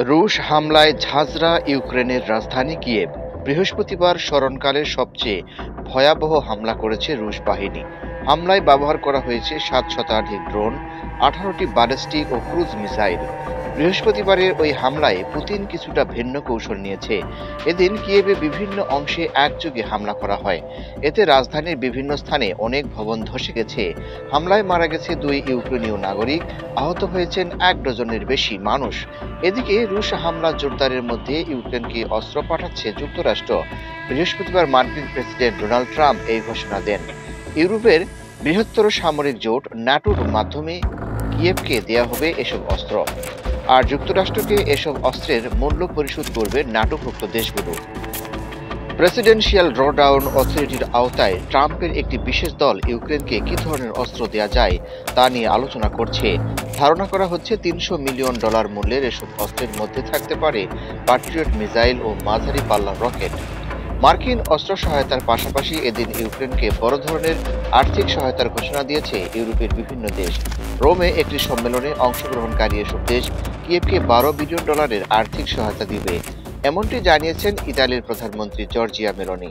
রুশ হামলায় ঝাঁঝরা ইউক্রেনের রাজধানী কিয়েভ। বৃহস্পতিবার স্মরণকালের সবচেয়ে ভয়াবহ হামলা করেছে রুশ বাহিনী। হামলায় ব্যবহার করা হয়েছে ৭ শতাধিক ড্রোন, ১৮টি ব্যালিস্টিক ও ক্রুজ মিসাইল। বৃহস্পতিবারের ওই হামলায় পুতিন কিছুটা ভিন্ন কৌশল নিয়েছে। এদিন কিয়েভে বিভিন্ন অংশে একযোগে হামলা করা হয়। এতে রাজধানীর বিভিন্ন স্থানে অনেক ভবন ধসে গেছে। হামলায় মারা গেছে ২ ইউক্রেনীয় নাগরিক, আহত হয়েছেন ১ ডজনের বেশি মানুষ। এদিকে রুশ হামলা জোরদারের মধ্যে ইউক্রেনকে অস্ত্র পাঠাচ্ছে যুক্তরাষ্ট্র। বৃহস্পতিবার মার্কিন প্রেসিডেন্ট ডোনাল্ড ট্রাম্প এই ঘোষণা দেন। ইউরোপের বৃহত্তর সামরিক জোট ন্যাটোর মাধ্যমে কিয়েভকে দেয়া হবে এসব অস্ত্র, আর যুক্তরাষ্ট্রকে এসব অস্ত্রের মূল্য পরিশোধ করবে ন্যাটোভুক্ত দেশগুলো। প্রেসিডেন্সিয়াল ড্রডাউন অথরিটির আওতায় ট্রাম্পের একটি বিশেষ দল ইউক্রেনকে কি ধরনের অস্ত্র দেয়া যায় তা নিয়ে আলোচনা করছে। ধারণা করা হচ্ছে $৩০০ মিলিয়ন মূল্যের এসব অস্ত্রের মধ্যে থাকতে পারে প্যাট্রিয়ট মিসাইল ও মাঝারি পাল্লার রকেট। মার্কিন অস্ত্র সহায়তার পাশাপাশি এদিন ইউক্রেনকে বড় ধরনের আর্থিক সহায়তার ঘোষণা দিয়েছে ইউরোপের বিভিন্ন দেশ। রোমে একটি সম্মেলনে অংশগ্রহণকারী এসব দেশ কিয়েভকে $১২ বিলিয়ন আর্থিক সহায়তা দিবে, এমনটি জানিয়েছেন ইতালির প্রধানমন্ত্রী জর্জিয়া মেলোনি।